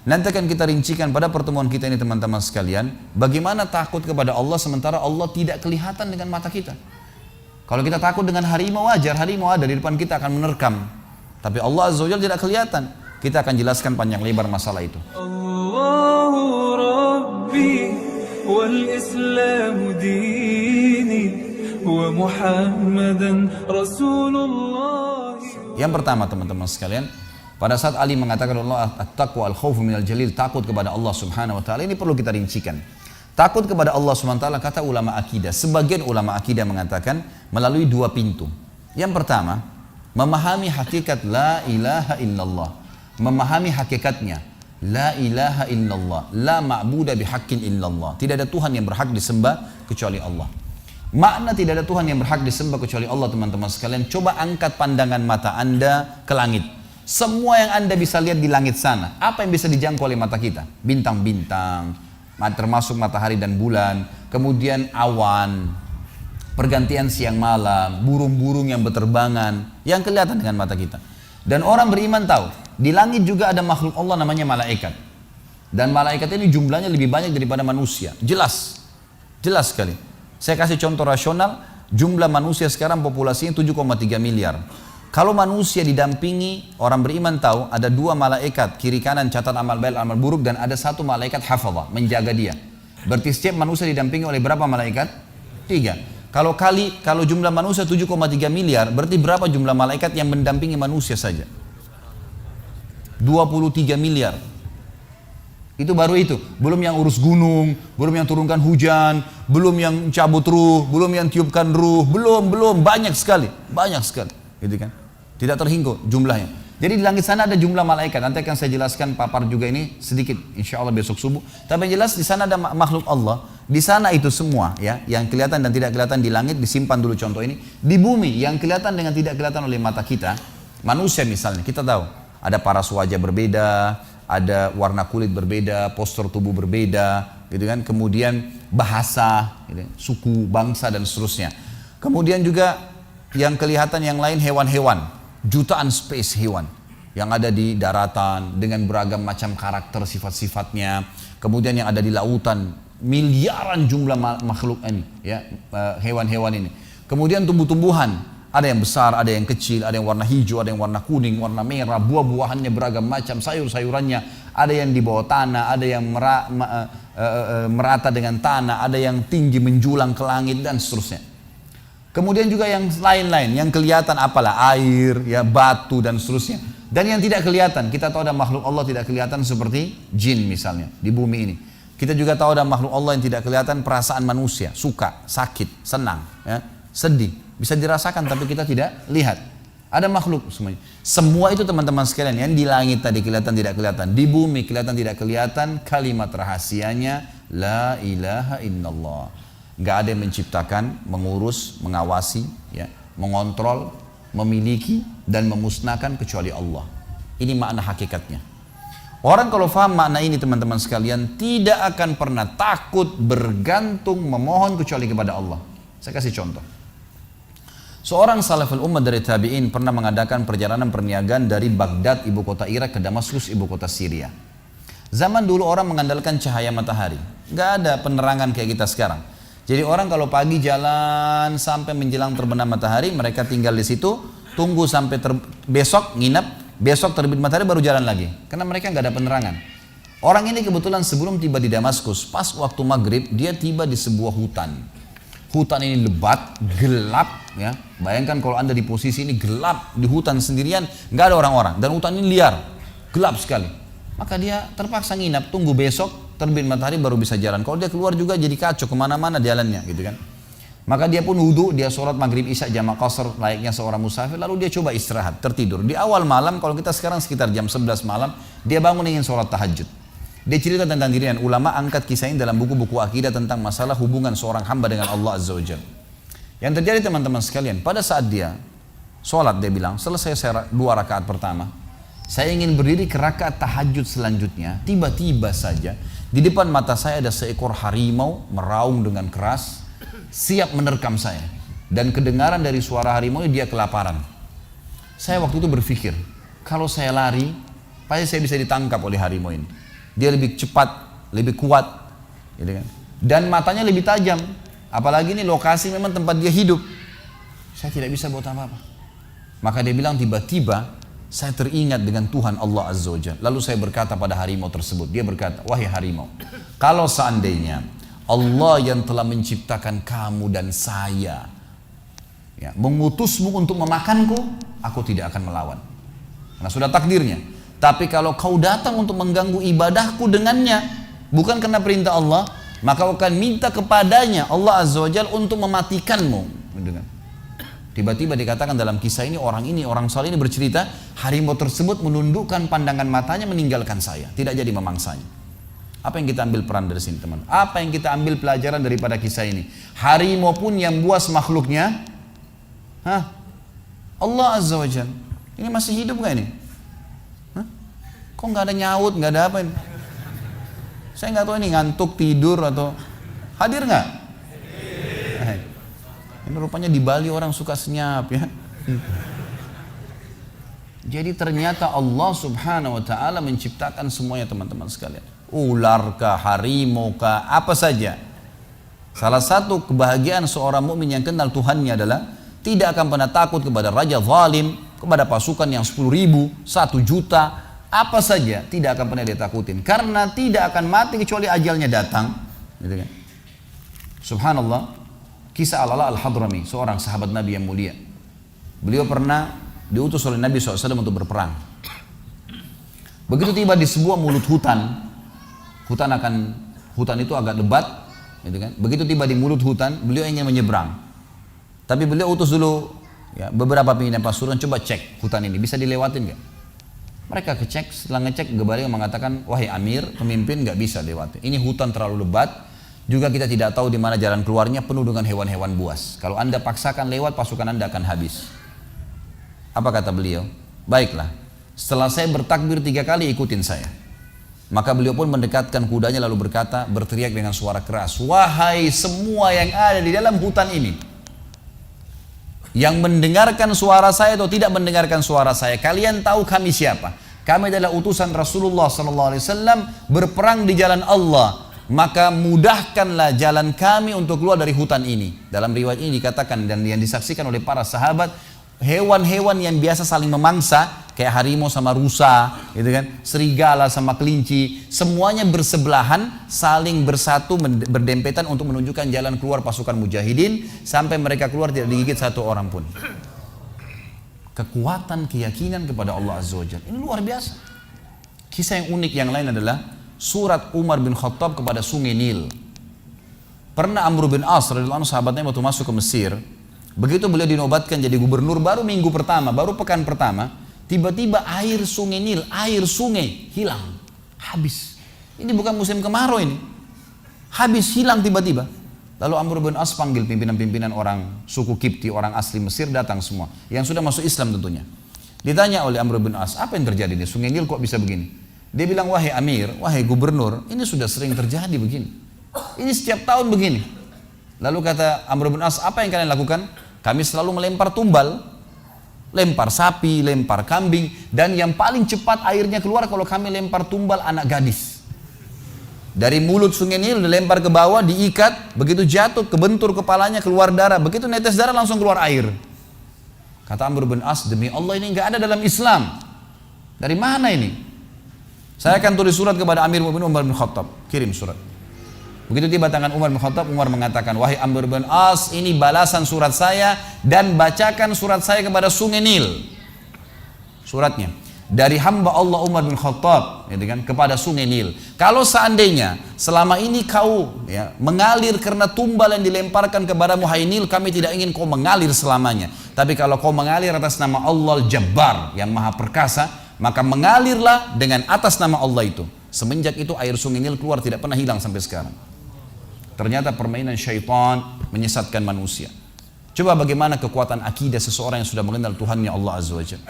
Nanti akan kita rincikan pada pertemuan kita ini teman-teman sekalian, bagaimana takut kepada Allah sementara Allah tidak kelihatan dengan mata kita. Kalau kita takut dengan harimau, wajar, harimau ada di depan kita akan menerkam. Tapi Allah Azza wa Jalla tidak kelihatan. Kita akan jelaskan panjang lebar masalah itu. Allahu Rabbi wal Islam dini wa Muhammadan Rasulullah. Yang pertama teman-teman sekalian, pada saat Ali mengatakan Allah at-taqwa al-khawfu minal jalil, takut kepada Allah Subhanahu wa taala, ini perlu kita rincikan. Takut kepada Allah Subhanahu wa taala, kata ulama akidah, sebagian ulama akidah mengatakan melalui dua pintu. Yang pertama, memahami hakikat la ilaha illallah. Memahami hakikatnya, la ilaha illallah, la ma'budu bihaqqin illallah. Tidak ada Tuhan yang berhak disembah kecuali Allah. Makna tidak ada Tuhan yang berhak disembah kecuali Allah, teman-teman sekalian, coba angkat pandangan mata Anda ke langit. Semua yang Anda bisa lihat di langit sana, apa yang bisa dijangkau oleh mata kita? Bintang-bintang, termasuk matahari dan bulan, kemudian awan, pergantian siang malam, burung-burung yang berterbangan, yang kelihatan dengan mata kita. Dan orang beriman tahu, di langit juga ada makhluk Allah namanya malaikat. Dan malaikat ini jumlahnya lebih banyak daripada manusia. Jelas sekali. Saya kasih contoh rasional, jumlah manusia sekarang populasinya 7,3 miliar. Kalau manusia didampingi, orang beriman tahu ada dua malaikat, kiri kanan catat amal baik, amal buruk, dan ada satu malaikat hafazah, menjaga dia. Berarti setiap manusia didampingi oleh berapa malaikat? 3. Kalau jumlah manusia 7,3 miliar, berarti berapa jumlah malaikat yang mendampingi manusia saja? 23 miliar. Itu baru itu. Belum yang urus gunung, belum yang turunkan hujan, belum yang cabut ruh, belum yang tiupkan ruh, belum, banyak sekali. Gitu kan? Tidak terhingga jumlahnya. Jadi di langit sana ada jumlah malaikat. Nanti akan saya jelaskan papar juga ini sedikit, insya Allah besok subuh. Tapi yang jelas di sana ada makhluk Allah. Di sana itu semua, ya, yang kelihatan dan tidak kelihatan di langit, disimpan dulu contoh ini. Di bumi yang kelihatan dengan tidak kelihatan oleh mata kita, manusia misalnya, kita tahu ada paras wajah berbeda, ada warna kulit berbeda, postur tubuh berbeda, gitu kan? Kemudian bahasa, gitu, suku, bangsa dan seterusnya. Kemudian juga yang kelihatan yang lain hewan-hewan, jutaan spesies hewan yang ada di daratan dengan beragam macam karakter sifat-sifatnya. Kemudian yang ada di lautan, miliaran jumlah makhluk ini, ya, hewan-hewan ini. Kemudian tumbuh-tumbuhan, ada yang besar, ada yang kecil, ada yang warna hijau, ada yang warna kuning, warna merah, buah-buahannya beragam macam, sayur-sayurannya, ada yang di bawah tanah, ada yang merata dengan tanah, ada yang tinggi menjulang ke langit dan seterusnya. Kemudian juga yang lain-lain, yang kelihatan apalah, air, ya, batu dan seterusnya. Dan yang tidak kelihatan, kita tahu ada makhluk Allah tidak kelihatan seperti jin misalnya di bumi ini. Kita juga tahu ada makhluk Allah yang tidak kelihatan, perasaan manusia, suka, sakit, senang, ya, sedih. Bisa dirasakan tapi kita tidak lihat. Ada makhluk semuanya. Semua itu teman-teman sekalian, yang di langit tadi kelihatan tidak kelihatan, di bumi kelihatan tidak kelihatan, kalimat rahasianya la ilaha illallah. Gak ada yang menciptakan, mengurus, mengawasi, ya, mengontrol, memiliki dan memusnahkan kecuali Allah. Ini makna hakikatnya. Orang kalau faham makna ini teman-teman sekalian, tidak akan pernah takut, bergantung, memohon kecuali kepada Allah. Saya kasih contoh. Seorang salaful ummah dari tabi'in pernah mengadakan perjalanan perniagaan dari Baghdad, ibu kota Irak, ke Damaskus, ibu kota Syria. Zaman dulu orang mengandalkan cahaya matahari. Gak ada penerangan kayak kita sekarang. Jadi orang kalau pagi jalan sampai menjelang terbenam matahari, mereka tinggal di situ, tunggu sampai besok nginep, besok terbit matahari baru jalan lagi. Karena mereka nggak ada penerangan. Orang ini kebetulan sebelum tiba di Damaskus, pas waktu maghrib dia tiba di sebuah hutan. Hutan ini lebat, gelap, ya. Bayangkan kalau Anda di posisi ini gelap di hutan sendirian, nggak ada orang-orang dan hutan ini liar, gelap sekali. Maka dia terpaksa nginap, tunggu besok terbit matahari baru bisa jalan. Kalau dia keluar juga jadi kacau kemana-mana jalannya, gitu kan. Maka dia pun wudhu, dia sholat maghrib isya jamak qasar layaknya seorang musafir, lalu dia coba istirahat, tertidur. Di awal malam, kalau kita sekarang sekitar jam 11 malam, dia bangun ingin sholat tahajud. Dia cerita tentang dirinya, ulama angkat kisah ini dalam buku-buku akidah tentang masalah hubungan seorang hamba dengan Allah Azza wa Jalla. Yang terjadi teman-teman sekalian, pada saat dia sholat, dia bilang, selesai saya 2 rakaat pertama, saya ingin berdiri ke rakaat tahajud selanjutnya, tiba-tiba saja di depan mata saya ada seekor harimau meraung dengan keras, siap menerkam saya. Dan kedengaran dari suara harimau dia kelaparan. Saya waktu itu berpikir, kalau saya lari, pasti saya bisa ditangkap oleh harimau ini. dia lebih cepat, lebih kuat, gitu kan. Dan matanya lebih tajam. Apalagi ini lokasi memang tempat dia hidup. Saya tidak bisa buat apa-apa. Maka dia bilang tiba-tiba saya teringat dengan Tuhan Allah Azza wa Jalla. Lalu saya berkata pada harimau tersebut, dia berkata, wahai harimau, kalau seandainya Allah yang telah menciptakan kamu dan saya, ya, mengutusmu untuk memakanku, aku tidak akan melawan. Karena sudah takdirnya. Tapi kalau kau datang untuk mengganggu ibadahku dengannya, bukan karena perintah Allah, maka kau akan minta kepadanya Allah Azza wa Jalla untuk mematikanmu. Tiba-tiba dikatakan dalam kisah ini, orang saleh ini bercerita, harimau tersebut menundukkan pandangan matanya meninggalkan saya, tidak jadi memangsanya. Apa yang kita ambil peran dari sini, teman? Apa yang kita ambil pelajaran daripada kisah ini? Harimau pun yang buas makhluknya, Allah Azza wa Jalla. Ini masih hidup gak ini? Kok nggak ada nyaut, nggak ada apa ini? Saya nggak tahu ini ngantuk, tidur atau hadir nggak? Ini rupanya di Bali orang suka senyap ya. Jadi ternyata Allah Subhanahu wa taala menciptakan semuanya, teman-teman sekalian. Ular kah, harimau kah, apa saja. Salah satu kebahagiaan seorang mukmin yang kenal Tuhannya adalah tidak akan pernah takut kepada raja zalim, kepada pasukan yang 10.000, 1 juta, apa saja tidak akan pernah dia takutin, karena tidak akan mati kecuali ajalnya datang, gitu kan. Subhanallah. Kisah Al-Ala Al-Hadrami, seorang sahabat Nabi yang mulia. Beliau pernah diutus oleh Nabi SAW untuk berperang. Begitu tiba di sebuah mulut hutan, hutan itu agak lebat, gitu kan. Begitu tiba di mulut hutan, beliau ingin menyeberang. Tapi beliau utus dulu ya, beberapa pimpinan pasukan, coba cek hutan ini, bisa dilewatin nggak? Mereka kecek, setelah ngecek, beliau mengatakan, wahai Amir, pemimpin nggak bisa lewati. Ini hutan terlalu lebat. Juga kita tidak tahu di mana jalan keluarnya, penuh dengan hewan-hewan buas. Kalau Anda paksakan lewat, pasukan Anda akan habis. Apa kata beliau? Baiklah, setelah saya bertakbir 3 kali, ikutin saya. Maka beliau pun mendekatkan kudanya lalu berkata, berteriak dengan suara keras, wahai semua yang ada di dalam hutan ini, yang mendengarkan suara saya atau tidak mendengarkan suara saya, kalian tahu kami siapa? Kami adalah utusan Rasulullah SAW berperang di jalan Allah. Maka mudahkanlah jalan kami untuk keluar dari hutan ini. Dalam riwayat ini dikatakan dan yang disaksikan oleh para sahabat, hewan-hewan yang biasa saling memangsa, kayak harimau sama rusa, gitu kan, serigala sama kelinci, semuanya bersebelahan, saling bersatu, berdempetan untuk menunjukkan jalan keluar pasukan mujahidin, sampai mereka keluar tidak digigit satu orang pun. Kekuatan keyakinan kepada Allah Azza wa Jalla ini luar biasa. Kisah yang unik yang lain adalah surat Umar bin Khattab kepada sungai Nil. Pernah Amr bin As radhiyallahu anhu, sahabatnya, waktu masuk ke Mesir, begitu beliau dinobatkan jadi gubernur, baru minggu pertama, baru pekan pertama, tiba-tiba air sungai Nil, air sungai hilang, habis. Ini bukan musim kemarau ini, habis, hilang tiba-tiba. Lalu Amr bin As panggil pimpinan-pimpinan orang suku Kipti, orang asli Mesir, datang semua, yang sudah masuk Islam tentunya. Ditanya oleh Amr bin As, apa yang terjadi nih, sungai Nil kok bisa begini? Dia bilang, wahai Amir, wahai gubernur, ini sudah sering terjadi begini. Ini setiap tahun begini. Lalu kata Amr bin As, apa yang kalian lakukan? Kami selalu melempar tumbal, lempar sapi, lempar kambing, dan yang paling cepat airnya keluar kalau kami lempar tumbal anak gadis. Dari mulut sungai Nil dilempar ke bawah, diikat, begitu jatuh, kebentur kepalanya, keluar darah, begitu netes darah langsung keluar air. Kata Amr bin As, demi Allah ini nggak ada dalam Islam. Dari mana ini? Saya akan tulis surat kepada Amir bin Umar bin Khattab, kirim surat. Begitu tiba tangan Umar bin Khattab, Umar mengatakan, wahai Amr bin As, ini balasan surat saya, dan bacakan surat saya kepada sungai Nil. Suratnya dari hamba Allah Umar bin Khattab, gitu kan, kepada sungai Nil. Kalau seandainya selama ini kau ya, mengalir karena tumbal yang dilemparkan kepadamu, hai Nil, kami tidak ingin kau mengalir selamanya. Tapi kalau kau mengalir atas nama Allah Al-Jabbar yang maha perkasa, maka mengalirlah dengan atas nama Allah itu. Semenjak itu air sungai Nil keluar, tidak pernah hilang sampai sekarang. Ternyata permainan syaitan menyesatkan manusia. Coba bagaimana kekuatan akidah seseorang yang sudah mengenal Tuhannya Allah Azza wa Jalla.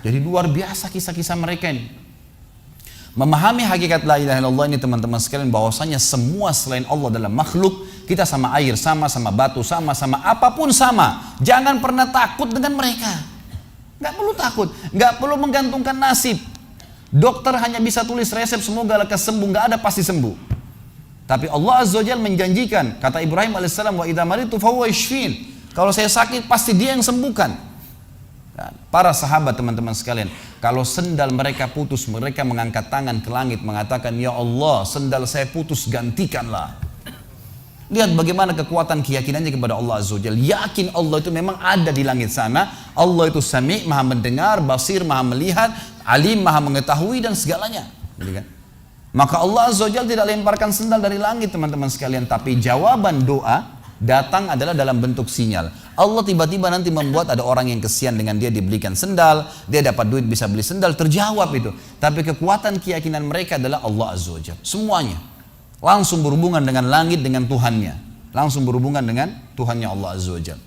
Jadi luar biasa kisah-kisah mereka ini. Memahami hakikat la ilaha illallah ini, teman-teman sekalian, bahwasanya semua selain Allah adalah makhluk. Kita sama air, sama batu, sama apapun sama. Jangan pernah takut dengan mereka. Nggak perlu takut, nggak perlu menggantungkan nasib. Dokter hanya bisa tulis resep semoga lekas sembuh, nggak ada pasti sembuh. Tapi Allah Azza wa Jalla menjanjikan, kata Ibrahim alaihissalam, wa idza maritu fahuwa yashfin. Kalau saya sakit pasti Dia yang sembuhkan. Dan para sahabat teman-teman sekalian, kalau sendal mereka putus, mereka mengangkat tangan ke langit mengatakan, ya Allah, sendal saya putus, gantikanlah. Lihat bagaimana kekuatan keyakinannya kepada Allah Azza wa Jalla. Yakin Allah itu memang ada di langit sana. Allah itu Sami', maha mendengar, Basir, maha melihat, Alim, maha mengetahui dan segalanya. Gitu kan? Maka Allah Azza wa Jalla tidak lemparkan sendal dari langit teman-teman sekalian. Tapi jawaban doa datang adalah dalam bentuk sinyal. Allah tiba-tiba nanti membuat ada orang yang kesian dengan dia dibelikan sendal. Dia dapat duit bisa beli sendal, terjawab itu. Tapi kekuatan keyakinan mereka adalah Allah Azza wa Jalla. Semuanya langsung berhubungan dengan langit, dengan Tuhannya. Langsung berhubungan dengan Tuhannya Allah Azza wa Jalla.